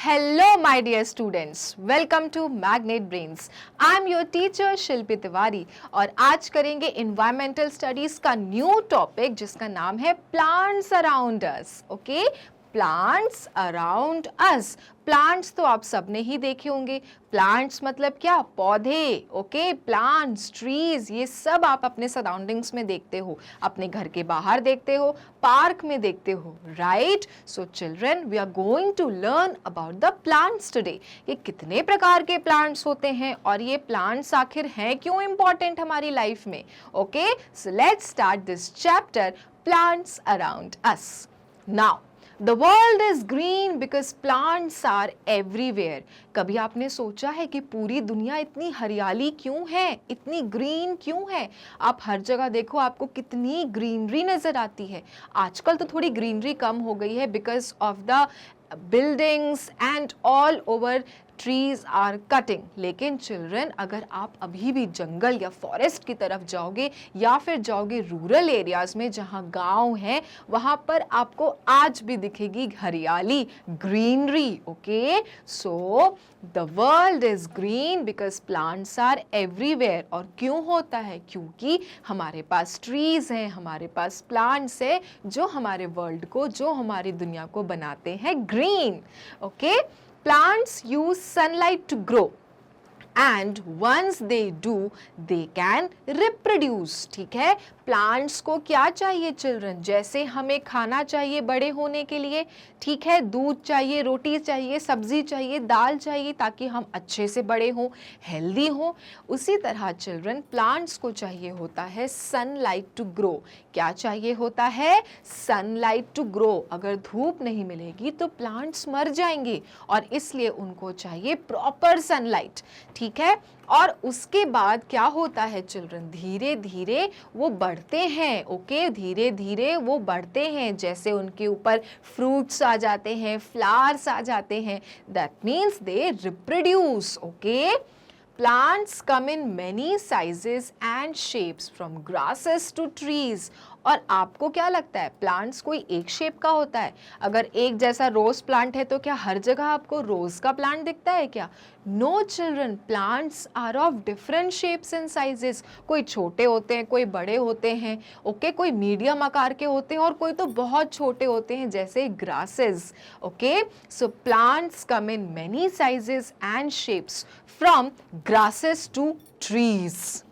Hello, my dear students. Welcome to Magnet Brains. I am your teacher शिल्पी तिवारी और आज करेंगे environmental studies का new topic जिसका नाम है plants around us. Okay? Plants around us. Plants तो आप सबने ही देखे होंगे. प्लांट्स मतलब क्या? पौधे. ओके, प्लांट्स, ट्रीज, ये सब आप अपने सराउंडिंग्स में देखते हो, अपने घर के बाहर देखते हो, पार्क में देखते हो, right? So children, we are going to learn about the plants today. ये कितने प्रकार के प्लांट्स होते हैं और ये प्लांट्स आखिर हैं क्यों इंपॉर्टेंट हमारी लाइफ में? Okay, so let's start this chapter, plants around us. Now The world is green because plants are everywhere. कभी आपने सोचा है कि पूरी दुनिया इतनी हरियाली क्यों है, इतनी ग्रीन क्यों है? आप हर जगह देखो, आपको कितनी ग्रीनरी नजर आती है. आजकल तो थोड़ी ग्रीनरी कम हो गई है because of the buildings and all over trees are cutting. लेकिन चिल्ड्रन, अगर आप अभी भी जंगल या फॉरेस्ट की तरफ जाओगे या फिर जाओगे रूरल एरियाज में जहाँ गांव है, वहाँ पर आपको आज भी दिखेगी हरियाली, greenery. Okay, so the world is green because plants are everywhere. और क्यों होता है? क्योंकि हमारे पास ट्रीज हैं, हमारे पास प्लांट्स है जो हमारे वर्ल्ड को, जो हमारी दुनिया को बनाते हैं green. Okay, plants use sunlight to grow and once they do they can reproduce. ठीक है, प्लांट्स को क्या चाहिए चिल्ड्रन? जैसे हमें खाना चाहिए बड़े होने के लिए, ठीक है, दूध चाहिए, रोटी चाहिए, सब्जी चाहिए, दाल चाहिए ताकि हम अच्छे से बड़े हों, हेल्दी हों, उसी तरह चिल्ड्रन प्लांट्स को चाहिए होता है सनलाइट टू ग्रो. क्या चाहिए होता है? Sunlight to grow. अगर धूप नहीं मिलेगी तो प्लांट्स मर जाएंगे और इसलिए उनको चाहिए प्रॉपर सनलाइट. ठीक है, और उसके बाद क्या होता है चिल्ड्रन? धीरे धीरे वो बढ़ते हैं. ओके, धीरे धीरे वो बढ़ते हैं. जैसे उनके ऊपर फ्रूट्स आ जाते हैं, फ्लावर्स आ जाते हैं, that means they reproduce. Okay, plants come in many sizes and shapes from grasses to trees. और आपको क्या लगता है, प्लांट्स कोई एक शेप का होता है? अगर एक जैसा रोज प्लांट है तो क्या हर जगह आपको रोज का प्लांट दिखता है क्या? No children, plants are of different shapes and sizes. कोई छोटे होते हैं, कोई बड़े होते हैं, ओके, कोई मीडियम आकार के होते हैं और कोई तो बहुत छोटे होते हैं जैसे grasses. Okay, so plants come in many sizes and shapes from grasses to trees.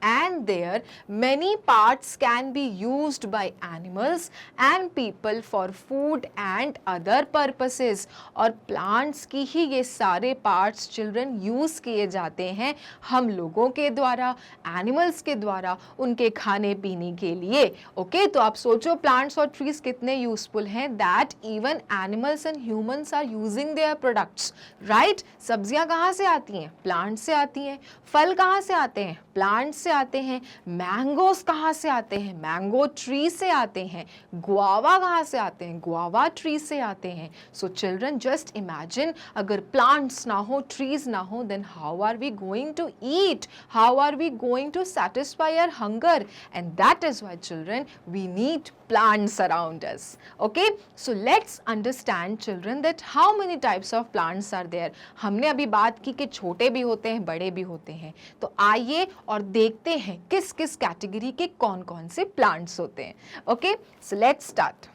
And there many parts can be used by animals and people for food and other purposes. और plants की ही ये सारे parts children use किए जाते हैं हम लोगों के द्वारा, animals के द्वारा, उनके खाने पीने के लिए. ओके, तो आप सोचो plants और trees कितने useful हैं, that even animals and humans are using their products, right? सब्जियां कहाँ से आती हैं? प्लांट से आती हैं. फल कहाँ से आते हैं? प्लांट से आते हैं. मैंगोस कहाँ से आते हैं? मैंगो ट्री से आते हैं. गुआवा कहाँ से आते हैं? गुआवा ट्री से आते हैं. सो चिल्ड्रन, जस्ट इमेजिन, अगर प्लांट्स ना हो, ट्रीज ना हो, then how are we going to eat? How are we going to satisfy our hunger? And that is why children, we need plants around us. Okay, so let's understand children that how many types of plants are there. हमने अभी बात की कि छोटे भी होते हैं, बड़े भी होते हैं. तो आइए और देखते हैं किस किस कैटेगरी के कौन कौन से प्लांट्स होते हैं. Okay, so let's start.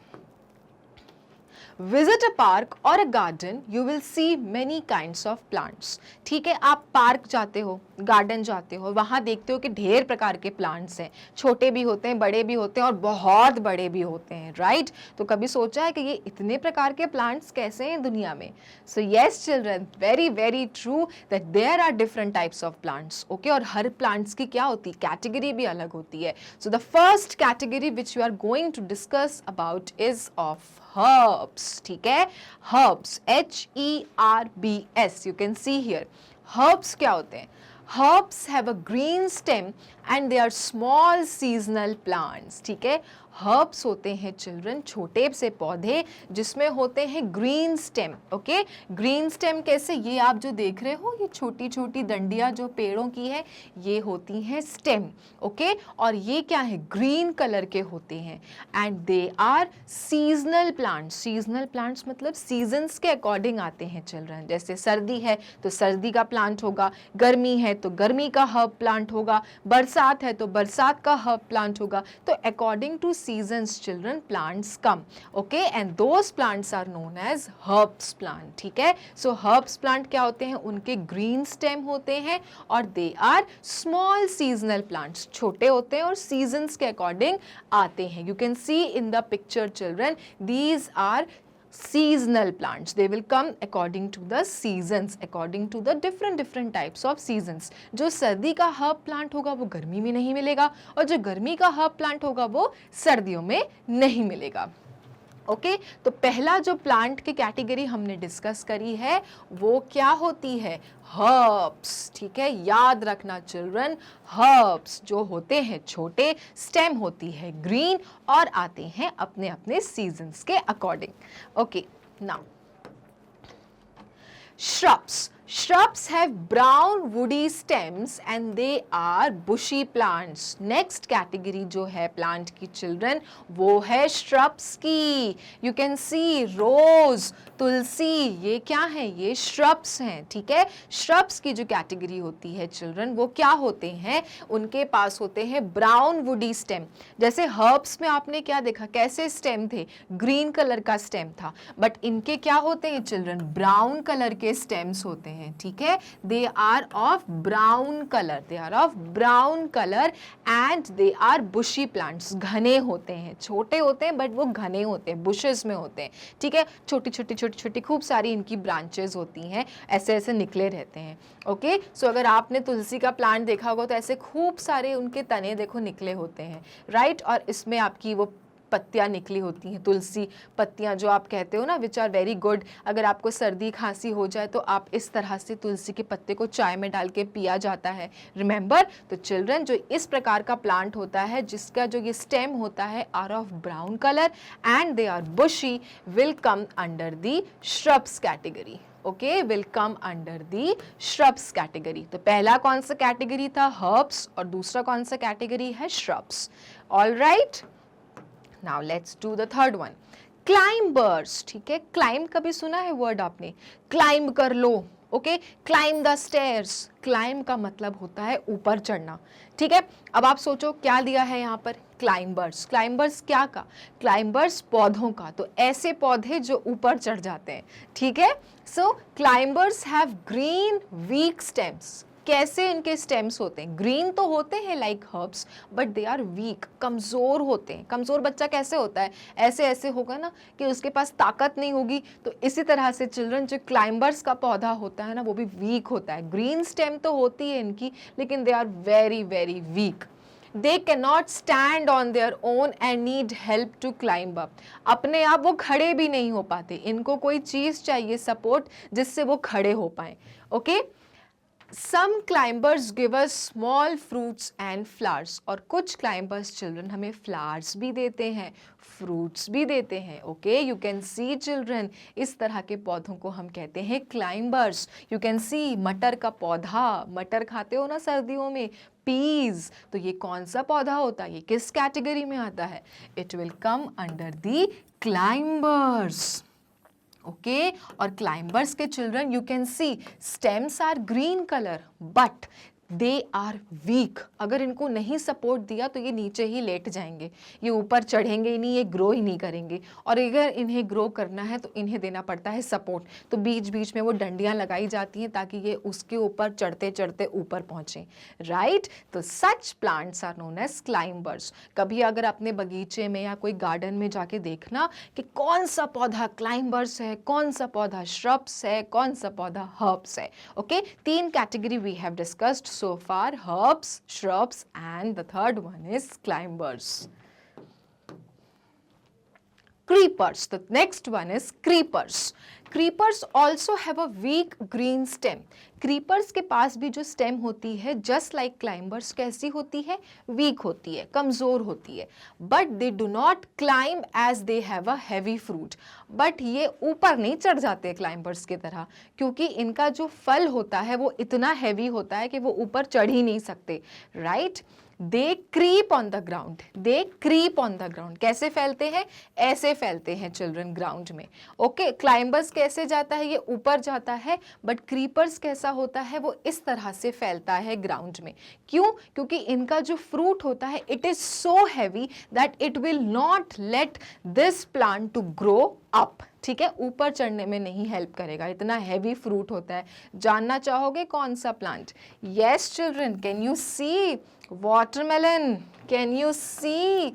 Visit a park or a garden, you will see many kinds of plants. ठीक है, आप पार्क जाते हो, गार्डन जाते हो, वहाँ देखते हो कि ढेर प्रकार के प्लांट्स हैं. छोटे भी होते हैं, बड़े भी होते हैं और बहुत बड़े भी होते हैं, राइट? तो कभी सोचा है कि ये इतने प्रकार के प्लांट्स कैसे हैं दुनिया में? So yes children, very very true that there are different types of plants. Okay, और हर प्लांट्स की क्या होती है? कैटेगरी भी अलग होती है. So the first category which you are going to discuss about is of herbs. ठीक है, herbs, Herbs, you can see here. Herbs क्या होते हैं? Herbs have a green stem and they are small seasonal plants. ठीक है, herbs होते हैं children छोटे से पौधे जिसमें होते हैं green stem. Okay, green stem कैसे, ये आप जो देख रहे हो ये छोटी छोटी डंडियां जो पेड़ों की है ये होती हैं स्टेम। ओके, और ये क्या है, ग्रीन कलर के होते हैं and they are seasonal plants. Seasonal plants मतलब सीजन्स के अकॉर्डिंग आते हैं चिल्ड्रन। जैसे सर्दी है तो सर्दी का प्लांट होगा, गर्मी है तो गर्मी का हर्ब प्लांट होगा, बरसात है तो बरसात का हर्ब प्लांट होगा। तो according to seasons children plants come. Okay, and those plants are known as herbs plant. ठीक है, सो हर्ब्स प्लांट क्या होते हैं, उनके ग्रीन स्टेम होते हैं और they are small seasonal plants, छोटे होते हैं और सीजन्स के अकॉर्डिंग आते हैं। You can see in the picture children, these are seasonal plants. They will come according to the seasons, according to the different types of seasons. जो सर्दी का हर्ब प्लांट होगा वो गर्मी में नहीं मिलेगा और जो गर्मी का हर्ब प्लांट होगा वो सर्दियों में नहीं मिलेगा। ओके, तो पहला जो प्लांट की कैटेगरी हमने डिस्कस करी है वो क्या होती है, हर्ब्स। ठीक है, याद रखना चिल्ड्रन, हर्ब्स जो होते हैं छोटे, स्टेम होती है ग्रीन और आते हैं अपने अपने सीजन्स के according. Okay, now shrubs. Shrubs have brown woody stems and they are bushy plants. Next category जो है plant की children वो है shrubs की। You can see rose, तुलसी, ये क्या है, ये shrubs हैं। ठीक है, shrubs की जो कैटेगरी होती है children वो क्या होते हैं, उनके पास होते हैं brown woody stem। जैसे herbs में आपने क्या देखा, कैसे stem थे, green कलर का stem था, बट इनके क्या होते हैं children, brown कलर के stems होते हैं। ठीक है, they are of brown colour, they are of brown colour and they are bushy plants, घने होते हैं, छोटे होते हैं बट वो घने होते हैं, बुशेस में होते हैं। ठीक है, छोटी छोटी छोटी छोटी खूब सारी इनकी ब्रांचेस होती हैं, ऐसे ऐसे निकले रहते हैं। ओके, सो अगर आपने तुलसी का प्लांट देखा होगा तो ऐसे खूब सारे उनके तने देखो निकले होते हैं, राइट, और इसमें आपकी वो पत्तियां निकली होती हैं, तुलसी पत्तियां जो आप कहते हो ना, विच आर वेरी गुड। अगर आपको सर्दी खांसी हो जाए तो आप इस तरह से तुलसी के पत्ते को चाय में डाल के पिया जाता है, रिमेंबर। तो चिल्ड्रन जो इस प्रकार का प्लांट होता है जिसका जो ये स्टेम होता है are of brown colour and they are bushy, will come under the shrubs category. Okay, will come under the shrubs category. तो पहला कौन सा कैटेगरी था, हर्ब्स, और दूसरा कौन सा कैटेगरी है, shrubs. All right, now let's do the third one, climbers। ठीक है, climb कभी सुना है वर्ड आपने, climb कर लो। Okay, climb the stairs, climb का मतलब होता है ऊपर चढ़ना। ठीक है, अब आप सोचो क्या दिया है यहाँ पर, क्लाइंबर्स। क्लाइंबर्स क्या का, क्लाइंबर्स पौधों का, तो ऐसे पौधे जो ऊपर चढ़ जाते हैं। ठीक है, so climbers have green weak stems. कैसे इनके स्टेम्स होते हैं, ग्रीन तो होते हैं like herbs but they are weak, कमज़ोर होते हैं। कमज़ोर बच्चा कैसे होता है, ऐसे ऐसे होगा ना कि उसके पास ताकत नहीं होगी, तो इसी तरह से चिल्ड्रन जो क्लाइंबर्स का पौधा होता है ना वो भी वीक होता है। ग्रीन स्टेम तो होती है इनकी लेकिन they are very very weak. They cannot stand on their own and need help to climb up. अपने आप वो खड़े भी नहीं हो पाते, इनको कोई चीज़ चाहिए सपोर्ट जिससे वो खड़े हो पाएं। Okay, Some climbers give us small fruits and flowers। और कुछ climbers children हमें flowers भी देते हैं, fruits भी देते हैं। Okay, you can see children, इस तरह के पौधों को हम कहते हैं climbers। You can see मटर का पौधा, मटर खाते हो ना सर्दियों में, peas, तो ये कौन सा पौधा होता है, ये किस कैटेगरी में आता है, it will come under the climbers। Okay, और क्लाइंबर्स के children you can see stems are green colour but they are weak. अगर इनको नहीं सपोर्ट दिया तो ये नीचे ही लेट जाएंगे, ये ऊपर चढ़ेंगे ही नहीं, ये ग्रो ही नहीं करेंगे। और अगर इन्हें ग्रो करना है तो इन्हें देना पड़ता है सपोर्ट, तो बीच बीच में वो डंडियाँ लगाई जाती हैं ताकि ये उसके ऊपर चढ़ते चढ़ते ऊपर पहुँचें, राइट। तो such plants are known as climbers. कभी अगर अपने बगीचे में या कोई गार्डन में जाके देखना कि कौन सा पौधा क्लाइंबर्स है, कौन सा पौधा श्रब्स है, कौन सा पौधा हर्ब्स है। ओके, तीन category we have discussed so far, herbs, shrubs, and the third one is climbers. Creepers, the next one is creepers। Creepers also have a weak green stem. Creepers के पास भी जो स्टेम होती है just like climbers कैसी होती है, week होती है, कमजोर होती है। But they do not climb as they have a heavy fruit. But ये ऊपर नहीं चढ़ जाते क्लाइंबर्स की तरह, क्योंकि इनका जो फल होता है वो इतना हैवी होता है कि वो ऊपर चढ़ ही नहीं सकते, right. They creep on the ground, they creep on the ground. कैसे फैलते हैं, ऐसे फैलते हैं चिल्ड्रन ग्राउंड में। ओके, क्लाइंबर्स कैसे जाता है, ये ऊपर जाता है, बट क्रीपर्स कैसा होता है, वो इस तरह से फैलता है ग्राउंड में। क्यों, क्योंकि इनका जो फ्रूट होता है it is so heavy that it will not let this plant to grow up. ठीक है, ऊपर चढ़ने में नहीं हेल्प करेगा, इतना हैवी फ्रूट होता है। जानना चाहोगे कौन सा plant? Yes children, can you see watermelon, can you see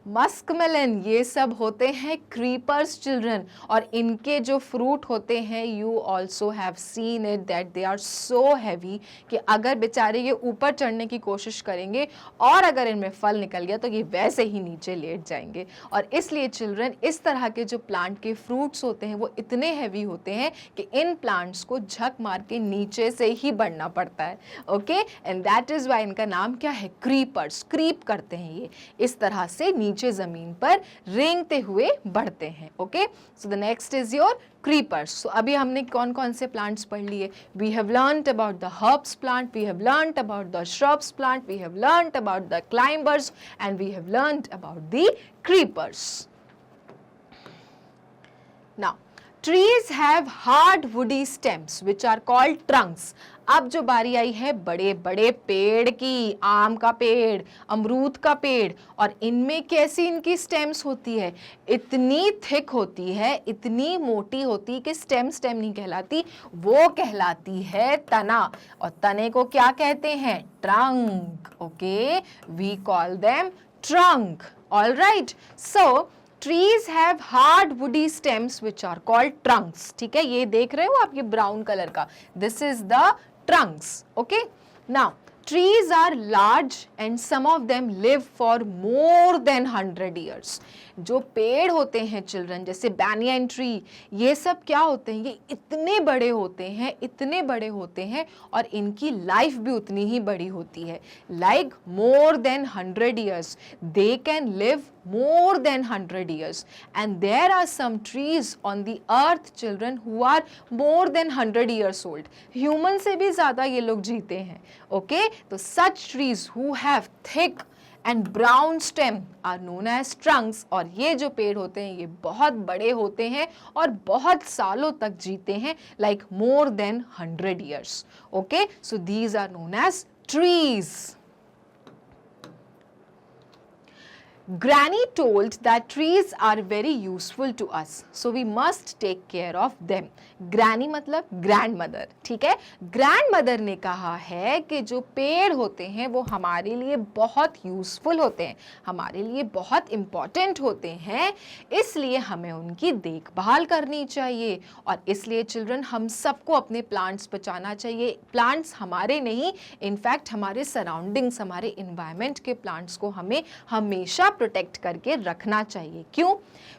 muskmelon? ये सब होते हैं क्रीपर्स चिल्ड्रन, और इनके जो फ्रूट होते हैं you also have seen it that they are so heavy कि अगर बेचारे ये ऊपर चढ़ने की कोशिश करेंगे और अगर इनमें फल निकल गया तो ये वैसे ही नीचे लेट जाएंगे। और इसलिए चिल्ड्रन इस तरह के जो प्लांट के फ्रूट्स होते हैं वो इतने हैवी होते हैं कि इन प्लांट्स को झक मार के नीचे से ही बढ़ना पड़ता है। Okay, and that is why इनका नाम क्या है, क्रीपर्स। क्रीप करते हैं ये, इस तरह से नीचे जमीन पर रेंगते हुए बढ़ते हैं। Okay, so the next is your creepers. So अभी हमने कौन कौन से प्लांट्स पढ़ लिए? We have learned about the herbs plant, we have learned about the shrubs plant, we have learned about the climbers and we have learned about the creepers. Now trees have hard woody stems which are called trunks। अब जो बारी आई है बड़े बड़े पेड़ की, आम का पेड़, अमरूद का पेड़, और इनमें कैसी इनकी स्टेम्स होती है, इतनी थिक होती है, इतनी मोटी होती कि स्टेम स्टेम नहीं कहलाती, वो कहलाती है तना। और तने को क्या कहते हैं, trunk. Okay, we call them trunk. All right, so trees have hard woody stems which are called trunks। ठीक है, ये देख रहे हो आप, ये ब्राउन कलर का, this is the trunks। okay, now trees are large and some of them live for more than 100 years। जो पेड़ होते हैं चिल्ड्रन, जैसे बैनियन ट्री, ये सब क्या होते हैं, ये इतने बड़े होते हैं, इतने बड़े होते हैं, और इनकी लाइफ भी उतनी ही बड़ी होती है, like more than 100 years। They can live more than 100 years, and there are some trees on the earth children who are more than 100 years old। human से भी ज़्यादा ये लोग जीते हैं। okay, तो such trees who have thick and brown stem are known as trunks। और ये जो पेड़ होते हैं ये बहुत बड़े होते हैं और बहुत सालों तक जीते हैं, like more than 100 years। okay, so these are known as trees। Granny told that trees are very useful to us, so we must take care of them। Granny मतलब grandmother। ठीक है, grandmother ने कहा है कि जो पेड़ होते हैं वो हमारे लिए बहुत यूजफुल होते हैं, हमारे लिए बहुत इम्पॉर्टेंट होते हैं, इसलिए हमें उनकी देखभाल करनी चाहिए। और इसलिए चिल्ड्रन हम सबको अपने प्लांट्स बचाना चाहिए। प्लांट्स हमारे नहीं, इनफैक्ट हमारे सराउंडिंग्स, हमारे इन्वायरमेंट के प्लांट्स को हमें हमेशा प्रोटेक्ट करके रखना चाहिए। क्यों?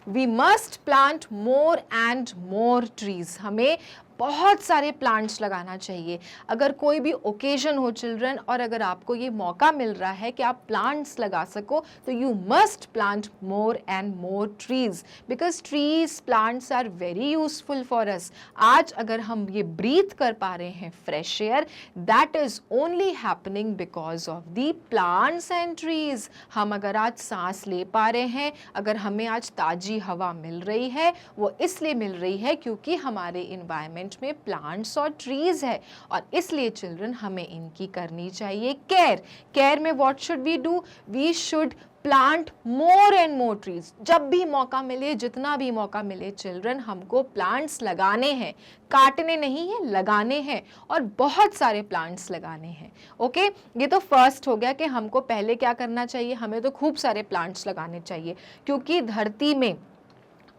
We must plant more and more trees. हमें बहुत सारे प्लांट्स लगाना चाहिए। अगर कोई भी ओकेजन हो चिल्ड्रन, और अगर आपको ये मौका मिल रहा है कि आप प्लांट्स लगा सको, तो you must plant more and more trees, because trees, plants are very useful for us. आज अगर हम ये ब्रीथ कर पा रहे हैं fresh air, that is only happening because of the plants and trees. हम अगर आज सांस ले पा रहे हैं, अगर हमें आज ताजी हवा मिल रही है, वो इसलिए मिल रही है क्योंकि हमारे इन्वायरमेंट में प्लांट्स और ट्रीज है। और इसलिए चिल्ड्रन हमें इनकी करनी चाहिए केयर। केयर में what should we do? We should plant more and more trees. जब भी मौका मिले, जितना भी मौका मिले चिल्ड्रन, हमको प्लांट्स लगाने हैं, काटने नहीं है, लगाने हैं, और बहुत सारे प्लांट्स लगाने हैं। ओके, ये तो फर्स्ट हो गया कि हमको पहले क्या करना चाहिए, हमें तो खूब सारे प्लांट्स लगाने चाहिए, क्योंकि धरती में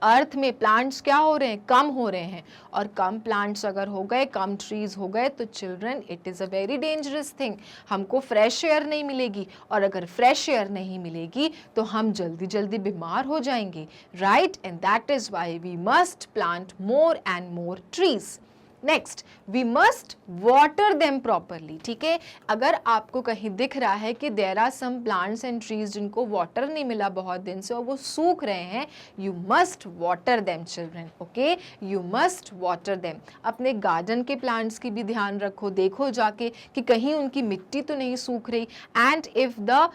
अर्थ में प्लांट्स क्या हो रहे हैं, कम हो रहे हैं, और कम प्लांट्स अगर हो गए, कम ट्रीज हो गए, तो children it is a very dangerous thing, हमको फ्रेश एयर नहीं मिलेगी, और अगर फ्रेश एयर नहीं मिलेगी तो हम जल्दी जल्दी बीमार हो जाएंगे, right, and that is why we must plant more and more trees. Next, we must water them properly, ठीक है, अगर आपको कहीं दिख रहा है कि there are some plants and trees जिनको वाटर नहीं मिला बहुत दिन से और वो सूख रहे हैं, you must water them children, okay, you must water them. अपने गार्डन के प्लांट्स की भी ध्यान रखो, देखो जाके कि कहीं उनकी मिट्टी तो नहीं सूख रही, and if the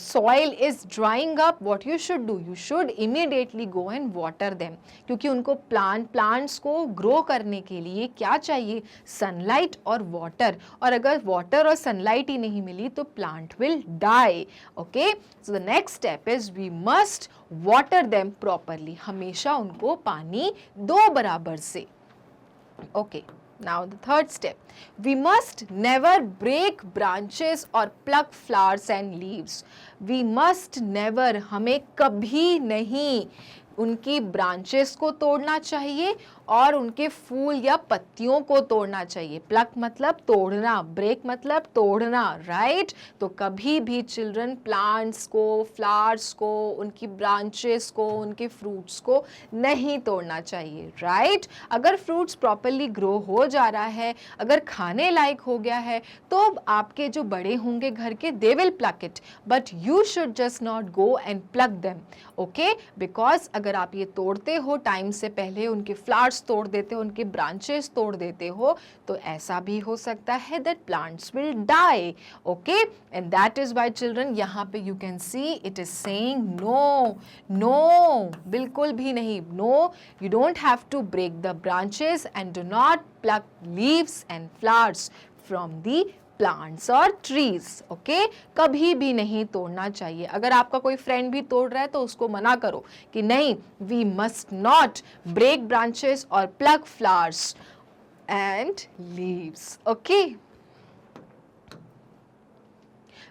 soil is drying up, what you should do, you should immediately go and water them, क्योंकि उनको प्लांट्स को ग्रो करने के लिए क्या चाहिए, सनलाइट और वाटर, और अगर वाटर और सनलाइट ही नहीं मिली तो plant will die, okay. So the next step is we must water them properly, हमेशा उनको पानी दो बराबर से, okay. Now the third step, we must never break branches or pluck flowers and leaves. We must never, हमें कभी नहीं उनकी ब्रांचेस को तोड़ना चाहिए और उनके फूल या पत्तियों को तोड़ना चाहिए। प्लक मतलब तोड़ना, ब्रेक मतलब तोड़ना, राइट। तो कभी भी चिल्ड्रन प्लांट्स को, फ्लावर्स को, उनकी ब्रांचेस को, उनके फ्रूट्स को नहीं तोड़ना चाहिए, राइट। अगर फ्रूट्स प्रॉपरली ग्रो हो जा रहा है, अगर खाने लायक हो गया है, तो आपके जो बड़े होंगे घर के, they will pluck it, but you should just not go and pluck them, okay. Because अगर आप ये तोड़ते हो टाइम से पहले, उनके फ्लावर्स तोड़ देते हो, उनके ब्रांचेस तोड़ देते हो, तो ऐसा भी हो सकता है that plants will die, okay. And that is why children, यहाँ पे you can see it is saying no, no, बिल्कुल भी नहीं, no, you don't have to break the branches and do not pluck leaves and flowers from the plants और trees, okay. कभी भी नहीं तोड़ना चाहिए। अगर आपका कोई फ्रेंड भी तोड़ रहा है तो उसको मना करो कि नहीं, we must not break branches और pluck flowers and leaves, okay.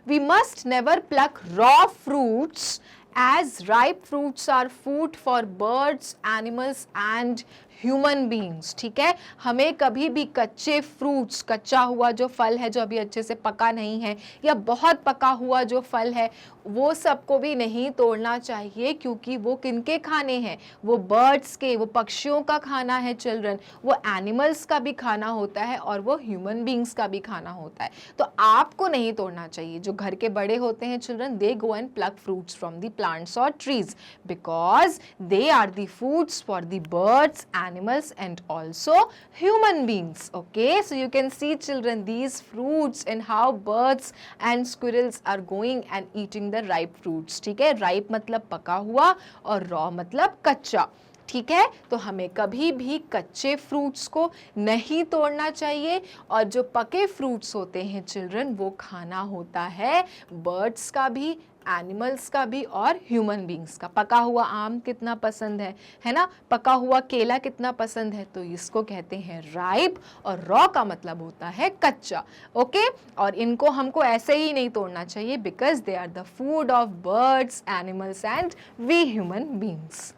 We must never pluck raw fruits as ripe fruits are food for birds, animals and human beings, ठीक है। हमें कभी भी कच्चे फ्रूट्स, कच्चा हुआ जो फल है जो अभी अच्छे से पका नहीं है, या बहुत पका हुआ जो फल है, वो सबको भी नहीं तोड़ना चाहिए, क्योंकि वो किनके खाने हैं, वो बर्ड्स के, वो पक्षियों का खाना है चिल्ड्रन, वो एनिमल्स का भी खाना होता है और वो ह्यूमन बींग्स का भी खाना होता है। तो आपको नहीं तोड़ना चाहिए। जो घर के बड़े होते हैं children, they go and pluck fruits from the plants और trees, because they are the foods for the birds, animals and also human beings, okay. So you can see children these fruits and how birds and squirrels are going and eating the ripe fruits, ठीक है। ripe मतलब पका हुआ और raw मतलब कच्चा, ठीक है। तो हमें कभी भी कच्चे फ्रूट्स को नहीं तोड़ना चाहिए, और जो पके फ्रूट्स होते हैं चिल्ड्रन, वो खाना होता है बर्ड्स का भी, एनिमल्स का भी और ह्यूमन बींग्स का। पका हुआ आम कितना पसंद है ना, पका हुआ केला कितना पसंद है, तो इसको कहते हैं राइप, और रॉ का मतलब होता है कच्चा, ओके। और इनको हमको ऐसे ही नहीं तोड़ना चाहिए, because they are the food of birds, animals and we human beings.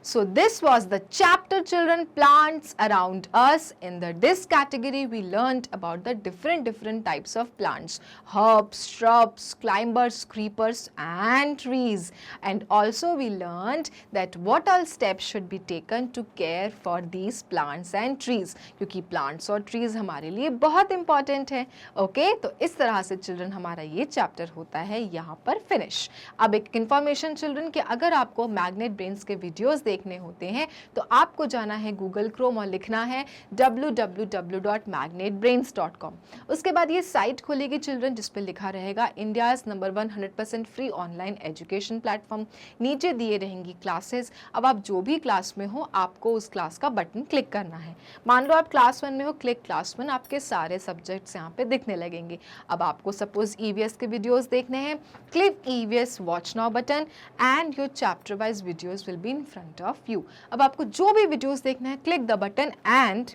So this was the chapter children, plants around us. In this category we learned about the different types of plants, herbs, shrubs, climbers, creepers and trees. And also we learned that what all steps should be taken to care for these plants and trees, क्योंकि plants और trees हमारे लिए बहुत important है, okay? तो इस तरह से children हमारा ये chapter होता है यहाँ पर finish। अब एक information children कि अगर आपको Magnet Brains के videos देखने होते हैं तो आपको जाना है गूगल क्रोम और लिखना है www.magnetbrains.com। उसके बाद ये साइट खुलेगी चिल्ड्रन, जिस पे लिखा रहेगा India's number 1 100% free online education platform. नीचे दिए रहेंगी क्लासेस। अब आप जो भी क्लास में हो, आपको उस क्लास का बटन क्लिक करना है। मान लो आप क्लास 1 में हो, क्लिक क्लास 1, आपके सारे सब्जेक्ट्स यहाँ पे दिखने लगेंगे। अब आपको सपोज ईवीएस के वीडियोस देखने हैं, click EVS watch now button and your chapter wise videos will be in front of you. अब आपको जो भी वीडियोस देखना है, click the button and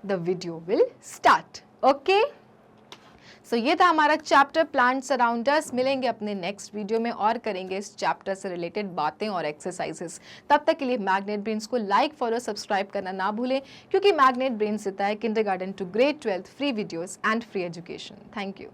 the video will start, okay. So ये था हमारा चैप्टर प्लांट्स अराउंड अस। मिलेंगे अपने नेक्स्ट वीडियो में और करेंगे इस चैप्टर से रिलेटेड बातें और एक्सरसाइजेस। तब तक के लिए मैग्नेट ब्रेन्स को लाइक, फॉलो, सब्सक्राइब करना ना भूलें, क्योंकि मैग्नेट ब्रेन्स देता है kindergarten to grade 12 free videos and free education. Thank you.